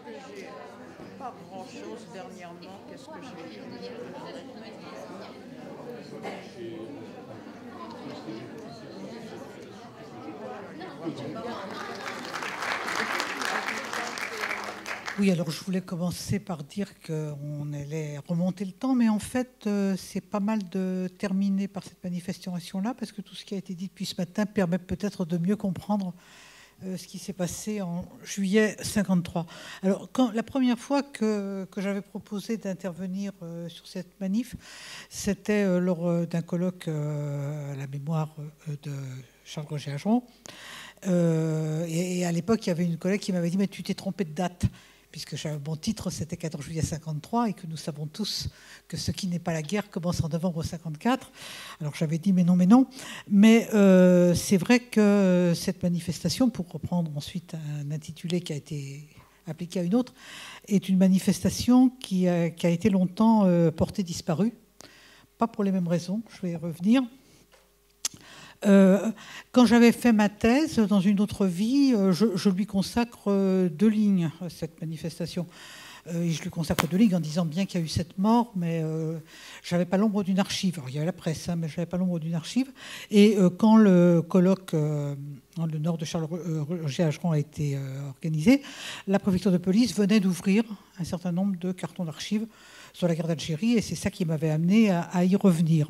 que j'ai pas grand-chose dernièrement. Qu'est-ce que j'ai lu? Oui, alors je voulais commencer par dire qu'on allait remonter le temps, mais en fait, c'est pas mal de terminer par cette manifestation-là, parce que tout ce qui a été dit depuis ce matin permet peut-être de mieux comprendre ce qui s'est passé en juillet 53. Alors, la première fois que j'avais proposé d'intervenir sur cette manif, c'était lors d'un colloque à la mémoire de Charles-Roger Ageron. Et à l'époque, il y avait une collègue qui m'avait dit « Mais tu t'es trompé de date ». Puisque mon titre, c'était 14 juillet 53, et que nous savons tous que ce qui n'est pas la guerre commence en novembre 54. Alors j'avais dit mais non. Mais c'est vrai que cette manifestation, pour reprendre ensuite un intitulé qui a été appliqué à une autre, est une manifestation qui a été longtemps portée disparue. Pas pour les mêmes raisons, je vais y revenir. Quand j'avais fait ma thèse dans une autre vie, je lui consacre 2 lignes à cette manifestation. Et je lui consacre 2 lignes en disant bien qu'il y a eu cette mort, mais je n'avais pas l'ombre d'une archive. Alors, il y avait la presse, mais je n'avais pas l'ombre d'une archive. Et quand le colloque dans le nord de Charles-Roger Ageron a été organisé, la préfecture de police venait d'ouvrir un certain nombre de cartons d'archives sur la guerre d'Algérie, et c'est ça qui m'avait amené à y revenir.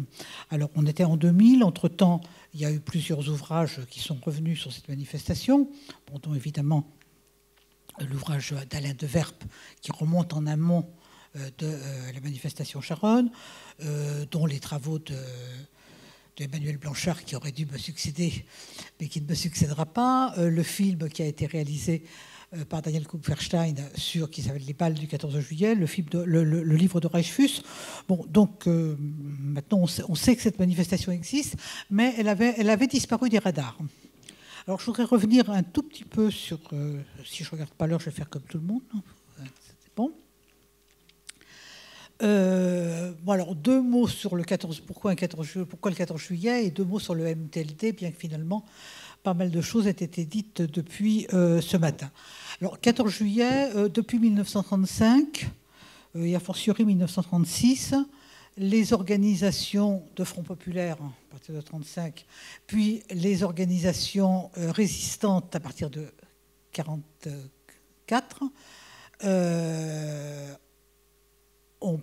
Alors, on était en 2000. Entre-temps, il y a eu plusieurs ouvrages qui sont revenus sur cette manifestation, dont évidemment l'ouvrage d'Alain de Verpe qui remonte en amont de la manifestation Charonne, dont les travaux d'Emmanuel Blanchard qui aurait dû me succéder, mais qui ne me succédera pas, le film qui a été réalisé par Daniel Kupferstein qui s'appelle Les balles du 14 juillet, le livre de Reichfuss. Bon, donc maintenant on sait que cette manifestation existe, mais elle avait disparu des radars. Alors je voudrais revenir un tout petit peu sur... si je ne regarde pas l'heure, je vais faire comme tout le monde. C'est bon. Bon, alors 2 mots sur le 14... Pourquoi le 14 juillet et 2 mots sur le MTLD, bien que finalement pas mal de choses aient été dites depuis ce matin. Alors 14 juillet, depuis 1935, et a fortiori 1936, les organisations de Front populaire à partir de 1935, puis les organisations résistantes à partir de 1944, ont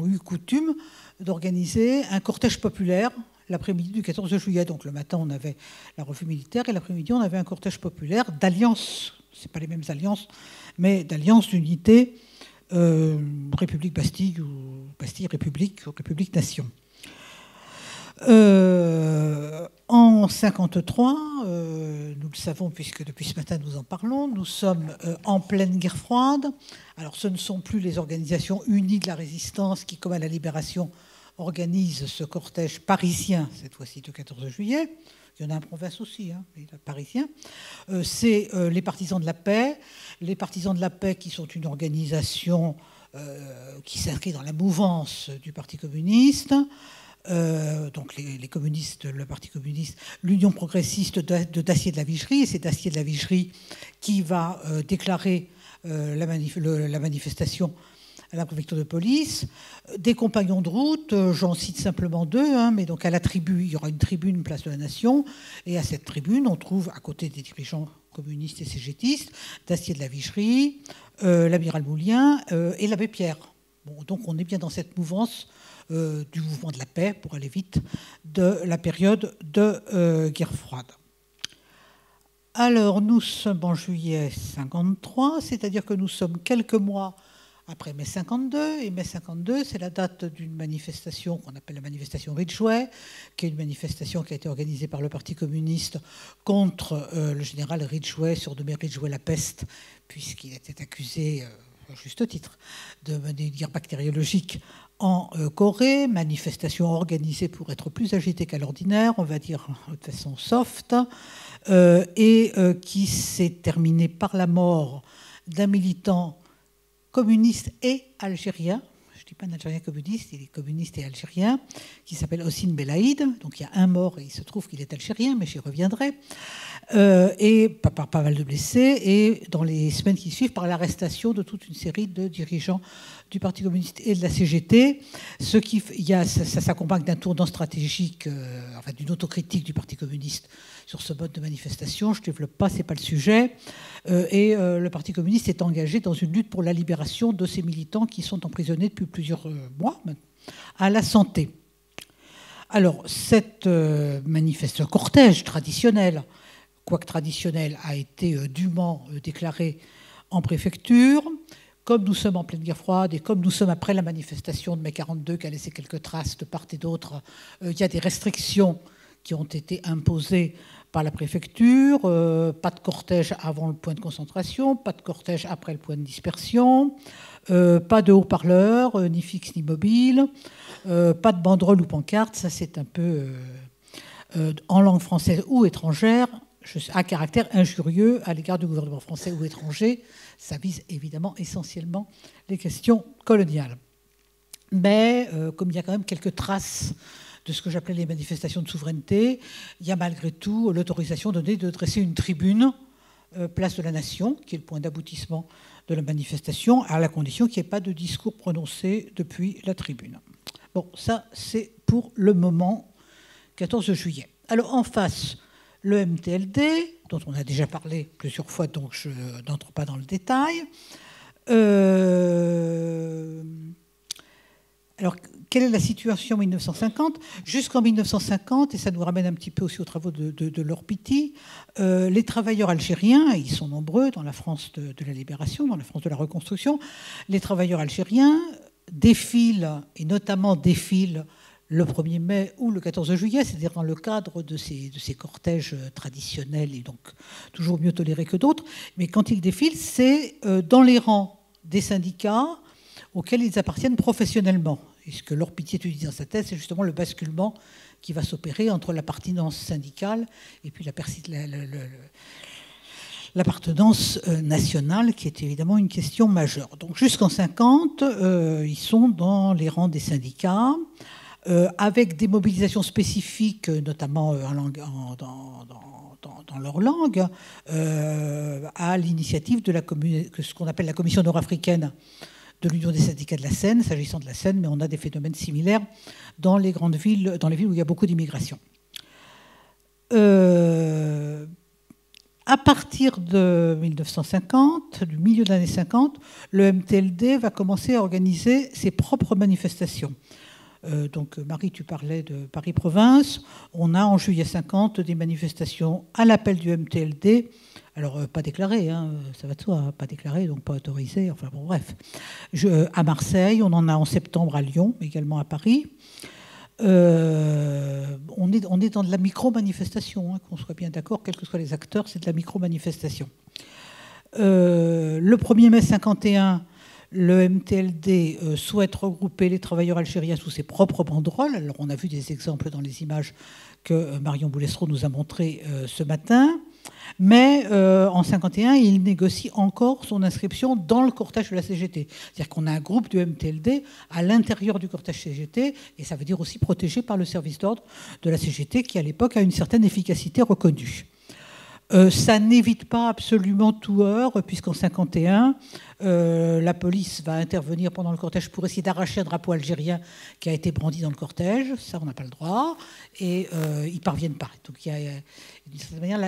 eu coutume d'organiser un cortège populaire l'après-midi du 14 juillet. Donc le matin, on avait la revue militaire, et l'après-midi, on avait un cortège populaire d'alliance, ce n'est pas les mêmes alliances, mais d'alliance, d'unité, République Bastille ou Bastille République ou République Nation. En 1953, nous le savons puisque depuis ce matin nous en parlons, nous sommes en pleine guerre froide. Alors ce ne sont plus les organisations unies de la résistance qui, comme à la Libération, organisent ce cortège parisien, cette fois-ci du 14 juillet. Il y en a en province aussi, mais parisien. C'est les partisans de la paix. Les partisans de la paix qui sont une organisation qui s'inscrit dans la mouvance du Parti communiste. Donc les communistes, le Parti communiste, l'Union progressiste de Dacier de la Vigerie, et c'est Dacier de la Vigerie qui va déclarer la manifestation à la préfecture de police. Des compagnons de route, j'en cite simplement 2, mais donc à la tribune, il y aura une tribune place de la Nation, et à cette tribune, on trouve à côté des dirigeants communistes et cégétistes, Dacier de la Vigerie, l'amiral Moulien et l'abbé Pierre. Bon, donc on est bien dans cette mouvance du mouvement de la paix, pour aller vite, de la période de guerre froide. Alors, nous sommes en juillet 53, c'est-à-dire que nous sommes quelques mois après mai 52, et mai 52, c'est la date d'une manifestation qu'on appelle la manifestation Ridgway, qui est une manifestation qui a été organisée par le Parti communiste contre le général Ridgway, surnommé Ridgway la peste, puisqu'il était accusé, à juste titre, de mener une guerre bactériologique en Corée, manifestation organisée pour être plus agitée qu'à l'ordinaire, on va dire de façon soft, et qui s'est terminée par la mort d'un militant communiste et algérien, je ne dis pas un Algérien communiste, il est communiste et algérien, qui s'appelle Hossein Belaïd. Donc il y a un mort et il se trouve qu'il est algérien, mais j'y reviendrai. Et par pas mal de blessés, et dans les semaines qui suivent, par l'arrestation de toute une série de dirigeants du Parti communiste et de la CGT, ça s'accompagne d'un tournant stratégique, enfin d'une autocritique du Parti communiste sur ce mode de manifestation. Je ne développe pas, ce n'est pas le sujet. Le Parti communiste est engagé dans une lutte pour la libération de ces militants qui sont emprisonnés depuis plusieurs mois à la santé. Alors, cette manifestation, cortège traditionnel, quoique traditionnel, a été dûment déclaré en préfecture. Comme nous sommes en pleine guerre froide et comme nous sommes après la manifestation de mai 42 qui a laissé quelques traces de part et d'autre, il y a des restrictions qui ont été imposées par la préfecture. Pas de cortège avant le point de concentration, pas de cortège après le point de dispersion, pas de haut-parleurs, ni fixe ni mobile, pas de banderoles ou pancartes. Ça, c'est un peu en langue française ou étrangère, à caractère injurieux à l'égard du gouvernement français ou étranger. Ça vise évidemment essentiellement les questions coloniales. Mais comme il y a quand même quelques traces de ce que j'appelais les manifestations de souveraineté, il y a malgré tout l'autorisation donnée de dresser une tribune place de la Nation, qui est le point d'aboutissement de la manifestation, à la condition qu'il n'y ait pas de discours prononcé depuis la tribune. Bon, ça c'est pour le moment 14 juillet. Alors en face, le MTLD, dont on a déjà parlé plusieurs fois, donc je n'entre pas dans le détail. Alors, quelle est la situation en 1950 ? Jusqu'en 1950, et ça nous ramène un petit peu aussi aux travaux de Laure Pitti, les travailleurs algériens, et ils sont nombreux dans la France de la libération, dans la France de la reconstruction, les travailleurs algériens défilent, et notamment défilent le 1er mai ou le 14 juillet, c'est-à-dire dans le cadre de ces cortèges traditionnels et donc toujours mieux tolérés que d'autres. Mais quand ils défilent, c'est dans les rangs des syndicats auxquels ils appartiennent professionnellement. Et ce que Laure Pitti étudie dans sa thèse, c'est justement le basculement qui va s'opérer entre l'appartenance syndicale et puis l'appartenance nationale, qui est évidemment une question majeure. Donc jusqu'en 1950, ils sont dans les rangs des syndicats, avec des mobilisations spécifiques, notamment dans leur langue, à l'initiative de ce qu'on appelle la Commission nord-africaine de l'Union des syndicats de la Seine, s'agissant de la Seine, mais on a des phénomènes similaires dans les grandes villes, dans les villes où il y a beaucoup d'immigration. À partir de 1950, du milieu de l'année 50, le MTLD va commencer à organiser ses propres manifestations. Donc Marie, tu parlais de Paris-Province. On a en juillet 50 des manifestations à l'appel du MTLD. Alors pas déclarées, hein, ça va de soi, pas déclarées, donc pas autorisées. Enfin bon, bref. À Marseille, on en a en septembre à Lyon, également à Paris. On est dans de la micro-manifestation, hein, qu'on soit bien d'accord, quels que soient les acteurs, c'est de la micro-manifestation. Le 1er mai 51, le MTLD souhaite regrouper les travailleurs algériens sous ses propres banderoles. Alors on a vu des exemples dans les images que Marion Boulestreau nous a montrées ce matin. Mais en 1951, il négocie encore son inscription dans le cortège de la CGT. C'est-à-dire qu'on a un groupe du MTLD à l'intérieur du cortège CGT, et ça veut dire aussi protégé par le service d'ordre de la CGT, qui à l'époque a une certaine efficacité reconnue. Ça n'évite pas absolument tout heurt, puisqu'en 1951, la police va intervenir pendant le cortège pour essayer d'arracher un drapeau algérien qui a été brandi dans le cortège. Ça, on n'a pas le droit. Et ils ne parviennent pas. Donc, d'une certaine manière,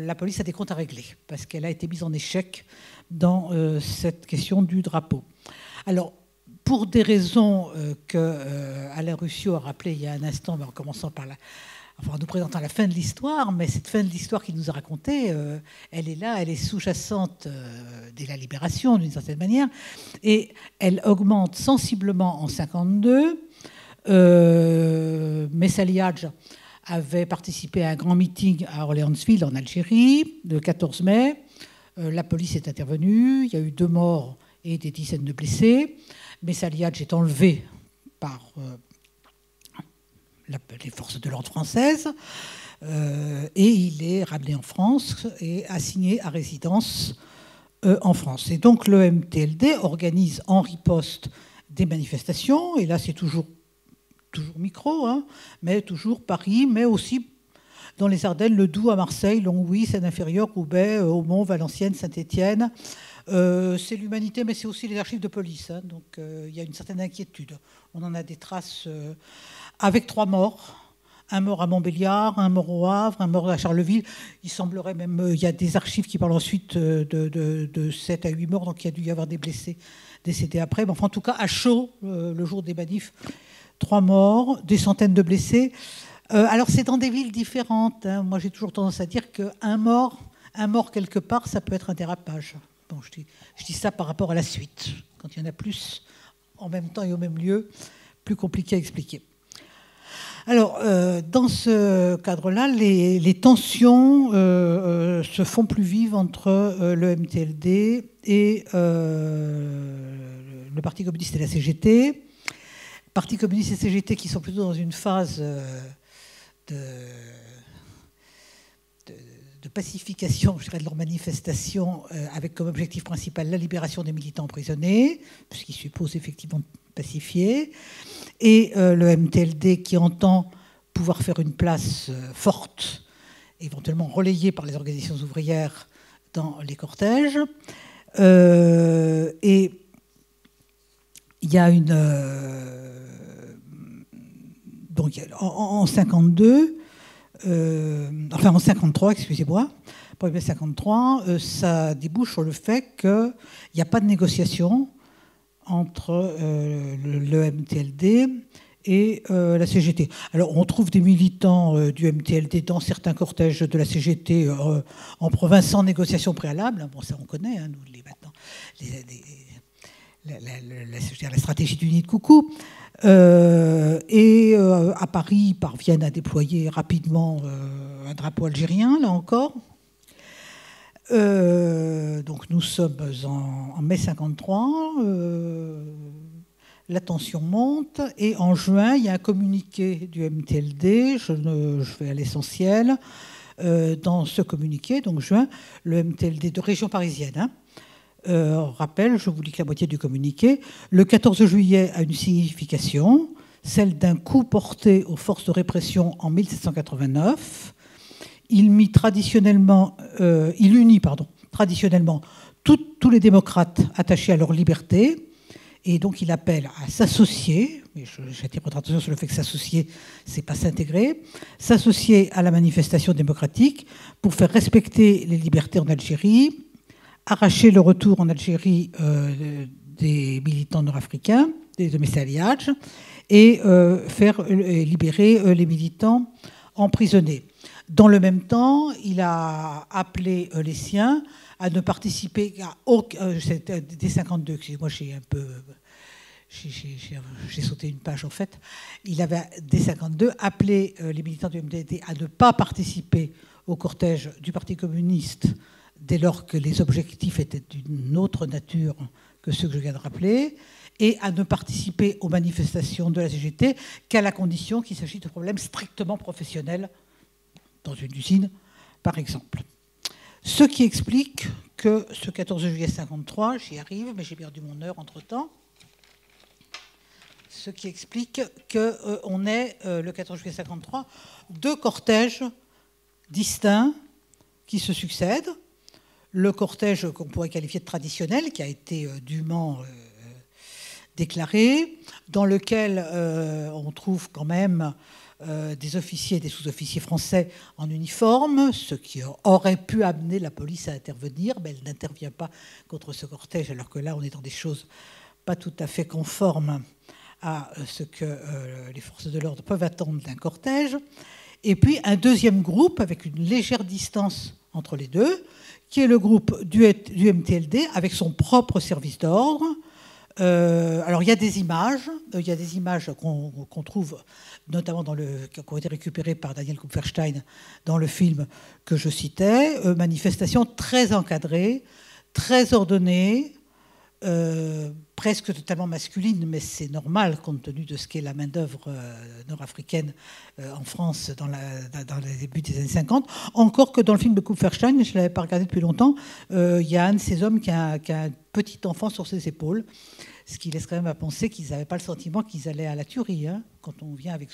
la police a des comptes à régler, parce qu'elle a été mise en échec dans cette question du drapeau. Alors, pour des raisons que Alain Ruscio a rappelées il y a un instant, mais en commençant par en nous présentant la fin de l'histoire, mais cette fin de l'histoire qu'il nous a racontée, elle est là, elle est sous-jacente dès la libération, d'une certaine manière, et elle augmente sensiblement en 1952. Messaliadj avait participé à un grand meeting à Orléansville, en Algérie, le 14 mai. La police est intervenue, il y a eu 2 morts et des dizaines de blessés. Messaliadj est enlevé par les forces de l'ordre françaises, et il est ramené en France et assigné à résidence en France. Et donc le MTLD organise en riposte des manifestations, et là c'est toujours micro, hein, mais toujours Paris, mais aussi dans les Ardennes, le Doubs, à Marseille, Longwy, Seine-Inférieure, Roubaix, Aumont, Valenciennes, Saint-Étienne. C'est l'Humanité, mais c'est aussi les archives de police. Hein, donc il y a une certaine inquiétude. On en a des traces avec 3 morts. Un mort à Montbéliard, un mort au Havre, un mort à Charleville. Il semblerait même, il y a des archives qui parlent ensuite de 7 à 8 morts, donc il y a dû y avoir des blessés décédés après. Mais enfin, en tout cas, à chaud, le jour des manifs, 3 morts, des centaines de blessés. Alors c'est dans des villes différentes. Hein. Moi j'ai toujours tendance à dire qu'un mort quelque part, ça peut être un dérapage. Bon, je dis ça par rapport à la suite. Quand il y en a plus en même temps et au même lieu, plus compliqué à expliquer. Alors, dans ce cadre-là, les tensions se font plus vives entre le MTLD et le Parti communiste et la CGT. Parti communiste et CGT qui sont plutôt dans une phase de pacification, je dirais, de leur manifestation, avec comme objectif principal la libération des militants emprisonnés, puisqu'ils supposent effectivement pacifier, et le MTLD qui entend pouvoir faire une place forte, éventuellement relayée par les organisations ouvrières dans les cortèges. Et il y a une... donc en 52... enfin en 53, excusez-moi, pour 53, ça débouche sur le fait qu'il n'y a pas de négociation entre le MTLD et la CGT. Alors on trouve des militants du MTLD dans certains cortèges de la CGT en province sans négociation préalable. Bon, ça on connaît, hein, nous, maintenant, la stratégie du nid de coucou. Et à Paris, ils parviennent à déployer rapidement un drapeau algérien, là encore. Donc nous sommes en mai 53, la tension monte, et en juin, il y a un communiqué du MTLD, je vais à l'essentiel. Dans ce communiqué, donc juin, le MTLD de région parisienne, hein, rappel, je vous lis que la moitié du communiqué. Le 14 juillet a une signification, celle d'un coup porté aux forces de répression en 1789. Il unit traditionnellement tous les démocrates attachés à leur liberté, et donc il appelle à s'associer, mais j'attire votre attention sur le fait que s'associer, c'est pas s'intégrer, s'associer à la manifestation démocratique pour faire respecter les libertés en Algérie, arracher le retour en Algérie des militants nord-africains, de Messaliadj, et faire libérer les militants emprisonnés. Dans le même temps, il a appelé les siens à ne participer à aucun... C'était dès 52, excusez-moi, j'ai sauté une page en fait. Il avait, dès 52, appelé les militants du MTLD à ne pas participer au cortège du Parti communiste dès lors que les objectifs étaient d'une autre nature que ceux que je viens de rappeler, et à ne participer aux manifestations de la CGT qu'à la condition qu'il s'agisse de problèmes strictement professionnels dans une usine, par exemple. Ce qui explique que ce 14 juillet 53, j'y arrive, mais j'ai perdu mon heure entre-temps, ce qui explique qu'on ait, le 14 juillet 53, 2 cortèges distincts qui se succèdent. Le cortège qu'on pourrait qualifier de traditionnel, qui a été dûment déclaré, dans lequel on trouve quand même des officiers et des sous-officiers français en uniforme, ce qui aurait pu amener la police à intervenir, mais elle n'intervient pas contre ce cortège, alors que là, on est dans des choses pas tout à fait conformes à ce que les forces de l'ordre peuvent attendre d'un cortège. Et puis un deuxième groupe, avec une légère distance entre les deux, qui est le groupe du MTLD, avec son propre service d'ordre. Alors il y a des images qu'on trouve notamment qui ont été récupérées par Daniel Kupferstein dans le film que je citais, manifestation très encadrée, très ordonnée, presque totalement masculine, mais c'est normal compte tenu de ce qu'est la main-d'œuvre nord-africaine en France dans les débuts des années 50. Encore que dans le film de Kupferstein, je ne l'avais pas regardé depuis longtemps, il y a un de ces hommes qui a un petit enfant sur ses épaules, ce qui laisse quand même à penser qu'ils n'avaient pas le sentiment qu'ils allaient à la tuerie. Hein, quand on vient avec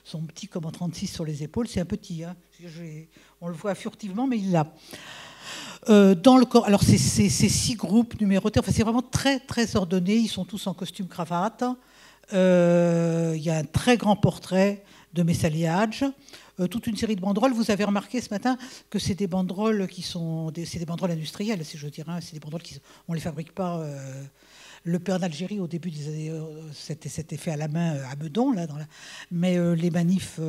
son petit comme en 36 sur les épaules, c'est un petit. Hein, on le voit furtivement, mais il l'a. Dans le corps, alors c'est 6 groupes numérotés, enfin c'est vraiment très très ordonné, ils sont tous en costume cravate. Il y a un très grand portrait de Messali Hadj, toute une série de banderoles. Vous avez remarqué ce matin que c'est des banderoles c'est des banderoles industrielles, si je dirais, c'est des banderoles on ne les fabrique pas. Le père d'Algérie, au début des années, c'était fait à la main à Meudon, là, mais les manifs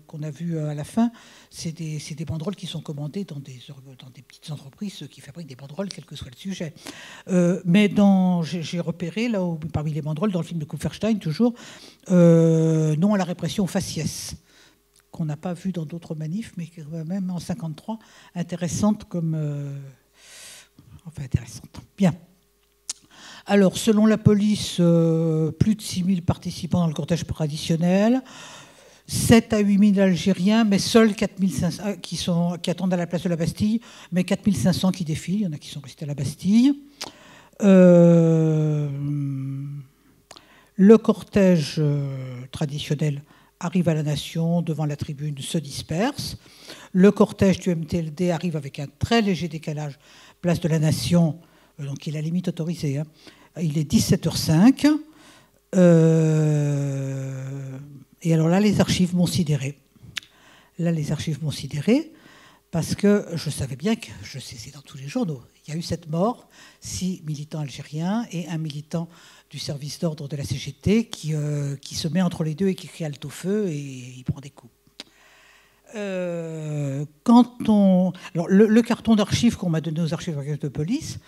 qu'on a vus à la fin, c'est des banderoles qui sont commandées dans des petites entreprises qui fabriquent des banderoles, quel que soit le sujet. Mais j'ai repéré, là, parmi les banderoles, dans le film de Kupferstein, toujours, non à la répression au faciès, qu'on n'a pas vu dans d'autres manifs, mais qui est même en 1953, intéressante intéressante. Bien. Alors, selon la police, plus de 6 000 participants dans le cortège traditionnel, 7 à 8 000 Algériens, mais seuls 4 500 qui attendent à la place de la Bastille, mais 4 500 qui défilent, il y en a qui sont restés à la Bastille. Le cortège traditionnel arrive à la Nation, devant la tribune, se disperse. Le cortège du MTLD arrive avec un très léger décalage, place de la Nation, donc il est à la limite autorisée. Hein. Il est 17h05. Et alors là, les archives m'ont sidéré. Parce que je savais bien que, c'est dans tous les journaux, il y a eu cette mort, 6 militants algériens et un militant du service d'ordre de la CGT qui se met entre les deux et qui crie halte au feu et il prend des coups. Alors, le carton d'archives qu'on m'a donné aux archives de police,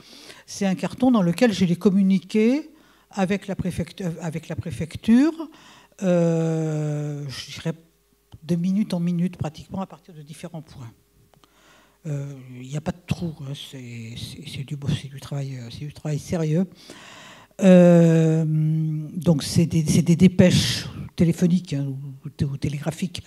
c'est un carton dans lequel j'ai les communiqués avec la préfecture, je dirais de minute en minute pratiquement à partir de différents points. Il n'y a pas de trou, hein, c'est du travail sérieux. Donc c'est des dépêches téléphoniques, hein, ou télégraphiques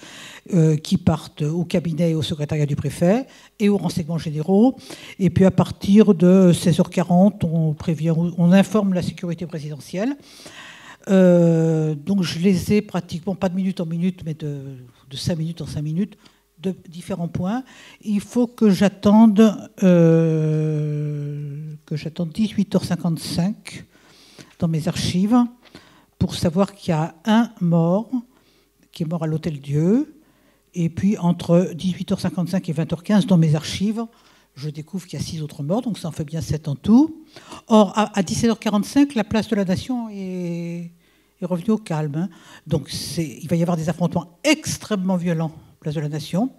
qui partent au cabinet et au secrétariat du préfet et aux renseignements généraux. Et puis à partir de 16h40, on informe la sécurité présidentielle. Donc je les ai pratiquement pas de minute en minute, mais de 5 minutes en 5 minutes, de différents points. Il faut que j'attende 18h55 dans mes archives pour savoir qu'il y a un mort qui est mort à l'Hôtel-Dieu. Et puis entre 18h55 et 20h15 dans mes archives, je découvre qu'il y a 6 autres morts, donc ça en fait bien 7 en tout. Or, à 17h45, la place de la Nation est revenue au calme. Hein. Donc il va y avoir des affrontements extrêmement violents, place de la Nation,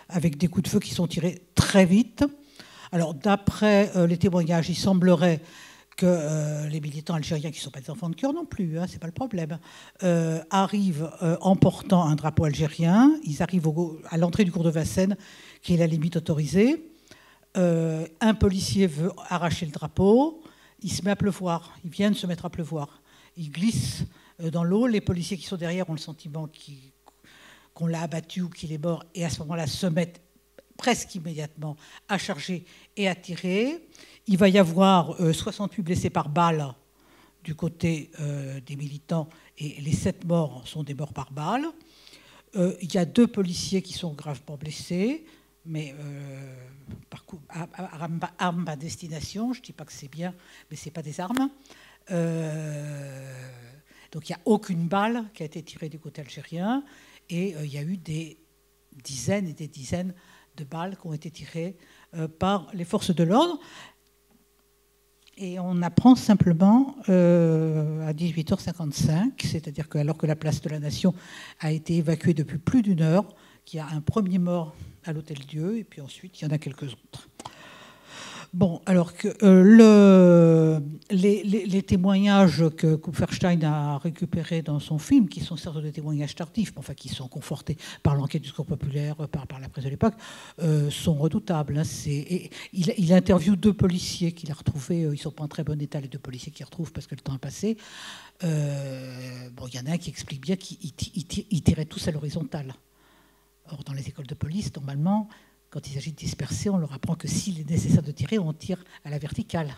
avec des coups de feu qui sont tirés très vite. Alors, d'après les témoignages, il semblerait que les militants algériens, qui ne sont pas des enfants de cœur non plus, hein, c'est pas le problème, arrivent en portant un drapeau algérien. Ils arrivent à l'entrée du cours de Vincennes, qui est la limite autorisée. Un policier veut arracher le drapeau. Il se met à pleuvoir. Il vient de se mettre à pleuvoir. Il glisse dans l'eau. Les policiers qui sont derrière ont le sentiment qu'on l'a abattu ou qu'il est mort, et à ce moment-là se mettent presque immédiatement à charger et à tirer. Il va y avoir 68 blessés par balle du côté des militants, et les 7 morts sont des morts par balle. Il y a 2 policiers qui sont gravement blessés, mais armes à destination. Je ne dis pas que c'est bien, mais ce n'est pas des armes. Donc il n'y a aucune balle qui a été tirée du côté algérien, et il y a eu des dizaines et des dizaines de balles qui ont été tirées par les forces de l'ordre. Et on apprend simplement à 18h55, c'est-à-dire qu'alors que la place de la Nation a été évacuée depuis plus d'1 heure, qu'il y a un premier mort à l'Hôtel-Dieu, et puis ensuite il y en a quelques autres. Bon, alors que les témoignages que Kupferstein a récupérés dans son film, qui sont certes des témoignages tardifs, mais enfin qui sont confortés par l'enquête du Secours populaire, par la presse de l'époque, sont redoutables. Hein. Il interviewe 2 policiers qu'il a retrouvés. Ils ne sont pas en très bon état, les 2 policiers qu'il retrouve parce que le temps a passé. Bon, il y en a un qui explique bien qu'ils tiraient tous à l'horizontale. Or, dans les écoles de police, normalement, quand il s'agit de disperser, on leur apprend que s'il est nécessaire de tirer, on tire à la verticale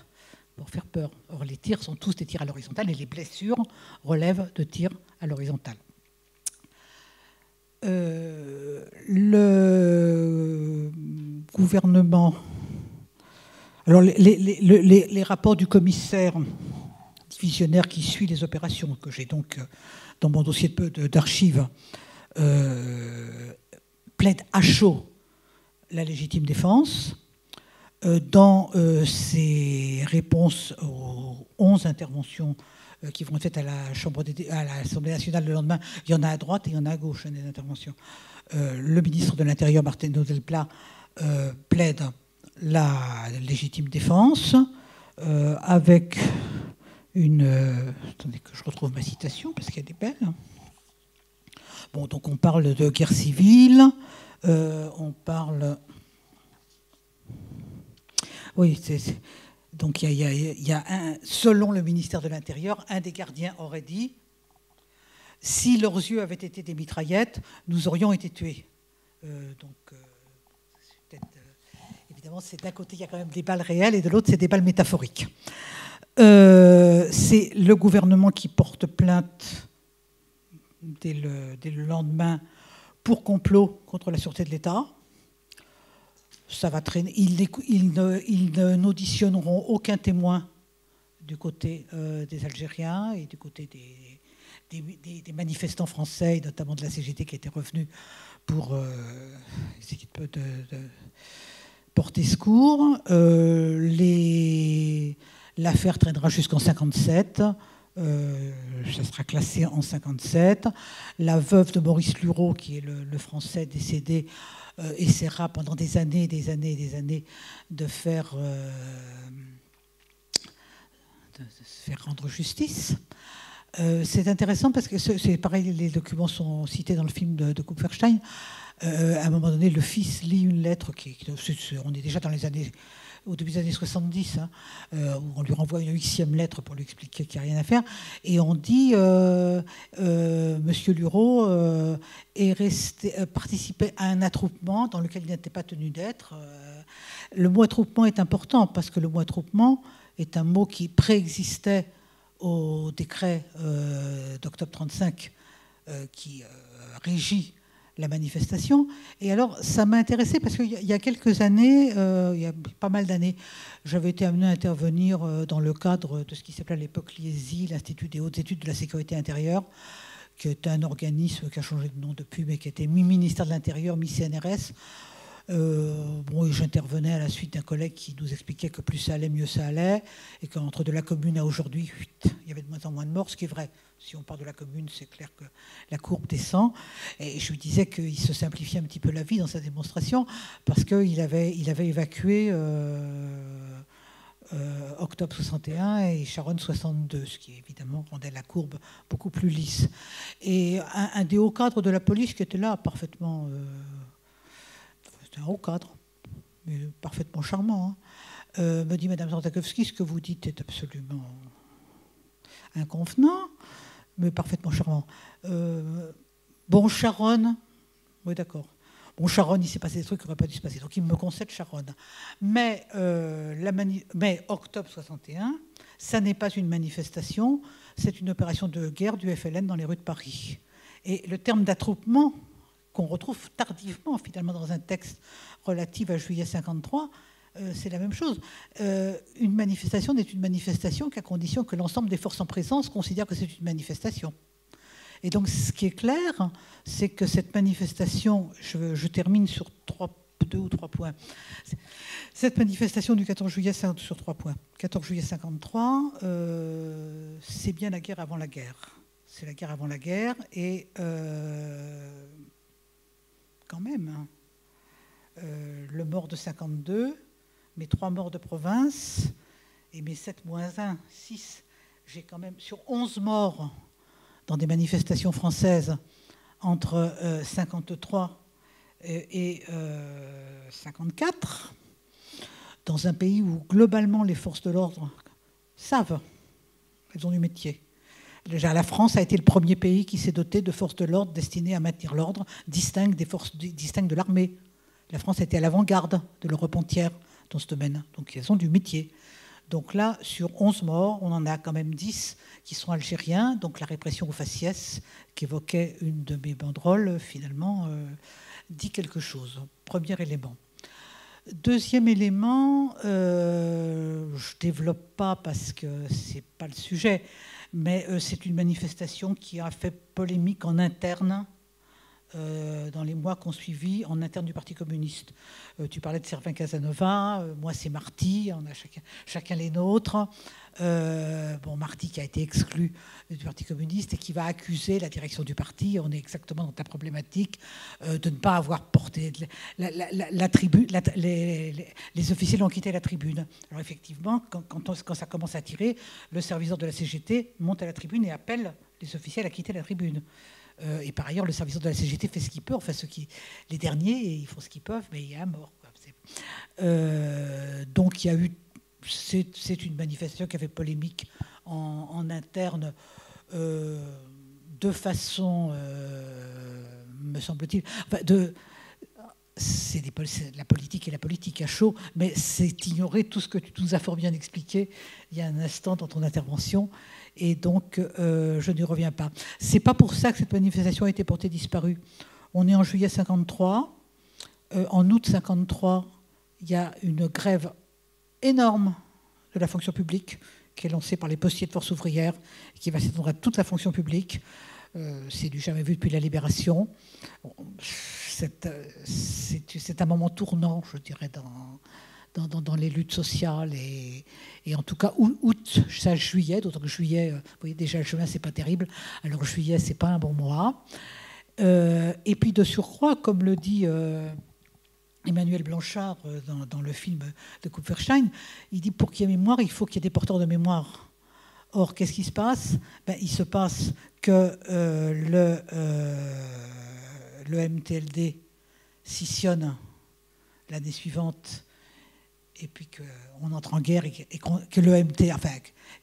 pour faire peur. Or, les tirs sont tous des tirs à l'horizontale et les blessures relèvent de tirs à l'horizontale. Le gouvernement... Alors, les rapports du commissaire divisionnaire qui suit les opérations, que j'ai donc dans mon dossier d'archives, plaide à chaud la légitime défense. Dans ses réponses aux 11 interventions qui vont être faites à l'Assemblée nationale le lendemain, il y en a à droite et il y en a à gauche, des interventions. Le ministre de l'Intérieur, Martin Delplat, plaide la légitime défense avec une... attendez que je retrouve ma citation parce qu'elle est belle. Bon, donc on parle de guerre civile, on parle... Oui, donc il y a selon le ministère de l'Intérieur, un des gardiens aurait dit « Si leurs yeux avaient été des mitraillettes, nous aurions été tués. » Évidemment, d'un côté, il y a quand même des balles réelles et de l'autre, c'est des balles métaphoriques. C'est le gouvernement qui porte plainte dès le lendemain pour complot contre la sûreté de l'État. Ça va traîner. Ils n'auditionneront aucun témoin du côté des Algériens et du côté des manifestants français, et notamment de la CGT qui était revenue pour essayer de porter secours. L'affaire traînera jusqu'en 1957. Ça sera classé en 1957. La veuve de Maurice Lureau, qui est le Français décédé, essaiera pendant des années de se faire rendre justice. C'est intéressant parce que c'est pareil, les documents sont cités dans le film de Kupferstein. À un moment donné, le fils lit une lettre on est déjà au début des années 70, hein, où on lui renvoie une 8e lettre pour lui expliquer qu'il n'y a rien à faire. Et on dit Monsieur Lureau participait à un attroupement dans lequel il n'était pas tenu d'être. Le mot attroupement est important parce que le mot attroupement est un mot qui préexistait au décret d'octobre 1935 qui régit la manifestation. Et alors, ça m'a intéressé parce qu'il y a quelques années, il y a pas mal d'années, j'avais été amené à intervenir dans le cadre de ce qui s'appelait à l'époque l'IESI, l'Institut des hautes études de la sécurité intérieure, qui est un organisme qui a changé de nom depuis, mais qui était mi-ministère de l'Intérieur, mi-CNRS. J'intervenais à la suite d'un collègue qui nous expliquait que plus ça allait, mieux ça allait, et qu'entre de la commune à aujourd'hui, il y avait de moins en moins de morts, ce qui est vrai. Si on part de la commune, c'est clair que la courbe descend. Et je lui disais qu'il se simplifiait un petit peu la vie dans sa démonstration, parce qu'il avait évacué octobre 61 et Charonne 62, ce qui évidemment rendait la courbe beaucoup plus lisse. Et un des hauts cadres de la police qui était là, parfaitement... c'est un haut cadre, mais parfaitement charmant, hein, me dit Madame Zantakovsky, ce que vous dites est absolument inconvenant, mais parfaitement charmant. Bon, Charonne, oui d'accord. Bon, Charonne, il s'est passé des trucs qui n'auraient pas dû se passer, donc il me concède Charonne. Mais octobre 61, ça n'est pas une manifestation, c'est une opération de guerre du FLN dans les rues de Paris. Et le terme d'attroupement, qu'on retrouve tardivement finalement dans un texte relatif à juillet 53, c'est la même chose. Une manifestation n'est une manifestation qu'à condition que l'ensemble des forces en présence considèrent que c'est une manifestation. Et donc ce qui est clair, c'est que cette manifestation, je termine sur 2 ou 3 points, cette manifestation du 14 juillet sur 3 points. 14 juillet 53, c'est bien la guerre avant la guerre. C'est la guerre avant la guerre et... quand même, le mort de 52 mes 3 morts de province et mes 7 moins 1, 6, j'ai quand même sur 11 morts dans des manifestations françaises entre 53 et 54, dans un pays où globalement les forces de l'ordre savent, elles ont du métier. Déjà, la France a été le premier pays qui s'est doté de forces de l'ordre destinées à maintenir l'ordre, distinctes de l'armée. La France a été à l'avant-garde de l'Europe entière dans ce domaine. Donc, elles ont du métier. Donc là, sur 11 morts, on en a quand même 10 qui sont algériens. Donc la répression au faciès, qu'évoquait une de mes banderoles, finalement, dit quelque chose. Premier élément. Deuxième élément, je ne développe pas parce que ce n'est pas le sujet, mais c'est une manifestation qui a fait polémique en interne dans les mois qui ont suivi, en interne du Parti communiste. Tu parlais de Servin Casanova, moi c'est Marty, on a chacun les nôtres. Marty qui a été exclu du Parti communiste et qui va accuser la direction du parti, on est exactement dans ta problématique, de ne pas avoir porté la tribune, les officiels ont quitté la tribune. Alors effectivement, quand ça commence à tirer, le serviteur de la CGT monte à la tribune et appelle les officiels à quitter la tribune. Et par ailleurs, le service de la CGT fait ce qu'il peut, enfin les derniers, ils font ce qu'ils peuvent, mais il y a un mort. Donc il y a eu, c'est une manifestation qui a fait polémique en interne de façon, me semble-t-il, c'est la politique et la politique à chaud, mais c'est ignorer tout ce que tu nous as fort bien expliqué il y a un instant dans ton intervention. Et donc, je n'y reviens pas. C'est pas pour ça que cette manifestation a été portée disparue. On est en juillet 53. En août 53, il y a une grève énorme de la fonction publique qui est lancée par les postiers de Force ouvrière, qui va s'étendre à toute la fonction publique. C'est du jamais vu depuis la Libération. C'est un moment tournant, je dirais, dans les luttes sociales et en tout cas août, ça juillet, d'autant que juillet, vous voyez déjà juin c'est pas terrible, alors juillet c'est pas un bon mois. Et puis de surcroît, comme le dit Emmanuel Blanchard dans le film de Kupferstein, il dit pour qu'il y ait mémoire, il faut qu'il y ait des porteurs de mémoire. Or, qu'est-ce qui se passe ? Il se passe que le MTLD scissionne l'année suivante et puis qu'on entre en guerre et que le MT, enfin,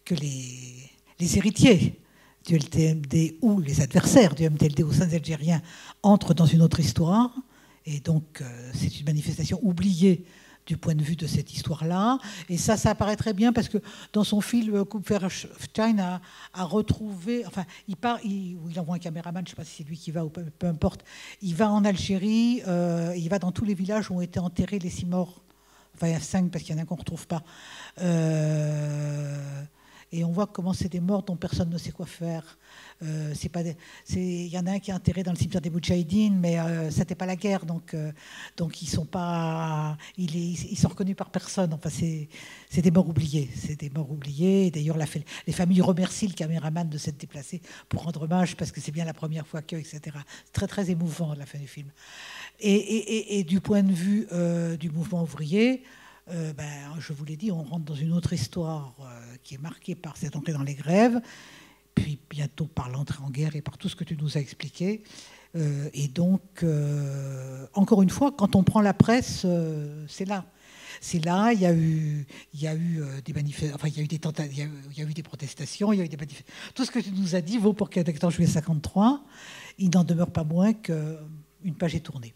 que les héritiers du LTMD ou les adversaires du MTLD au sein des Algériens entrent dans une autre histoire. Et donc, c'est une manifestation oubliée du point de vue de cette histoire-là. Et ça apparaît très bien parce que dans son film, Kupferstein a retrouvé... Enfin, il envoie un caméraman, je ne sais pas si c'est lui qui va ou peu importe. Il va en Algérie, il va dans tous les villages où ont été enterrés les 6 morts. Enfin, il y a 5 parce qu'il y en a un qu'on ne retrouve pas. Et on voit comment c'est des morts dont personne ne sait quoi faire. Il y en a un qui est enterré dans le cimetière des Moudjahidines, mais ça n'était pas la guerre, donc ils sont pas, ils sont reconnus par personne. Enfin, c'est des morts oubliés. C'est des morts oubliés. D'ailleurs, les familles remercient le caméraman de s'être déplacé pour rendre hommage parce que c'est bien la première fois que, etc. C'est très très émouvant à la fin du film. Et du point de vue du mouvement ouvrier. Je vous l'ai dit, on rentre dans une autre histoire qui est marquée par cette entrée dans les grèves, puis bientôt par l'entrée en guerre et par tout ce que tu nous as expliqué. Et donc, encore une fois, quand on prend la presse, c'est là. C'est là, il y a eu des manifestations, enfin, il y a eu des tentatives, il y a eu des protestations, il y a eu des manifestations. Tout ce que tu nous as dit vaut pour qu'avec en juillet 53, il n'en demeure pas moins qu'une page est tournée.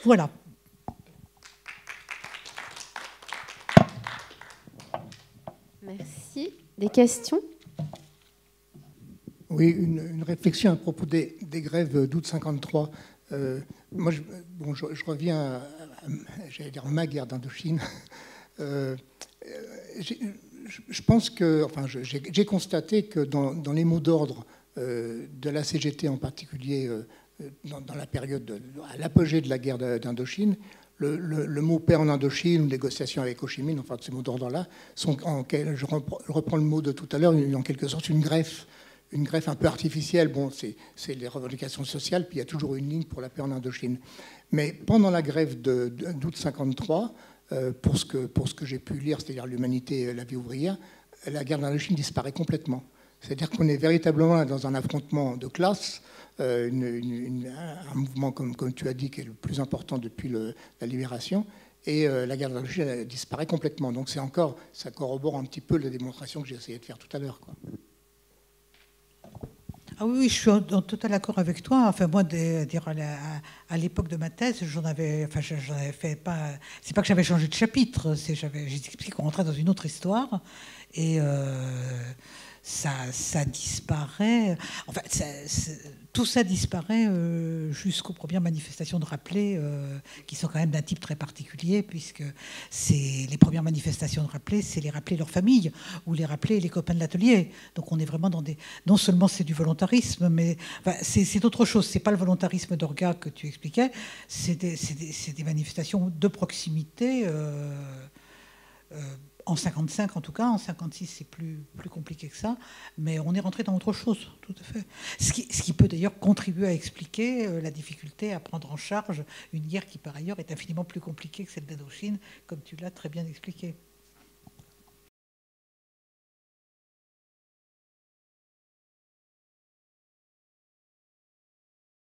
Voilà. Merci. Des questions ? Oui, une réflexion à propos des grèves d'août 53. Moi, je reviens à j'allais dire ma guerre d'Indochine. Je pense que, enfin, j'ai constaté que dans les mots d'ordre de la CGT en particulier, dans la période à l'apogée de la guerre d'Indochine, le mot paix en Indochine ou négociation avec Ho Chi Minh, enfin ces mots d'ordre-là, sont, je reprends le mot de tout à l'heure, en quelque sorte une greffe un peu artificielle. Bon, c'est les revendications sociales, puis il y a toujours une ligne pour la paix en Indochine. Mais pendant la grève d'août 53, pour ce que j'ai pu lire, c'est-à-dire l'humanité et la vie ouvrière, la guerre d'Indochine disparaît complètement. C'est-à-dire qu'on est véritablement dans un affrontement de classe, un mouvement, comme tu as dit, qui est le plus important depuis la libération, et la guerre d'Indochine disparaît complètement. Donc ça corrobore un petit peu la démonstration que j'ai essayé de faire tout à l'heure, quoi. Ah oui, je suis en total accord avec toi. Enfin, moi, à l'époque de ma thèse, j'en avais fait pas. C'est pas que j'avais changé de chapitre, j'ai expliqué qu'on rentrait dans une autre histoire et ça disparaît. Enfin, tout ça disparaît jusqu'aux premières manifestations de rappelés, qui sont quand même d'un type très particulier, puisque les premières manifestations de rappelés, c'est les rappelés leur famille, ou les rappelés les copains de l'atelier. Donc on est vraiment dans non seulement c'est du volontarisme, mais enfin, c'est autre chose. C'est pas le volontarisme d'orga que tu expliquais, c'est des manifestations de proximité. En 55 en tout cas, en 56 c'est plus compliqué que ça, mais on est rentré dans autre chose, tout à fait. Ce qui peut d'ailleurs contribuer à expliquer la difficulté à prendre en charge une guerre qui par ailleurs est infiniment plus compliquée que celle d'Indochine, comme tu l'as très bien expliqué.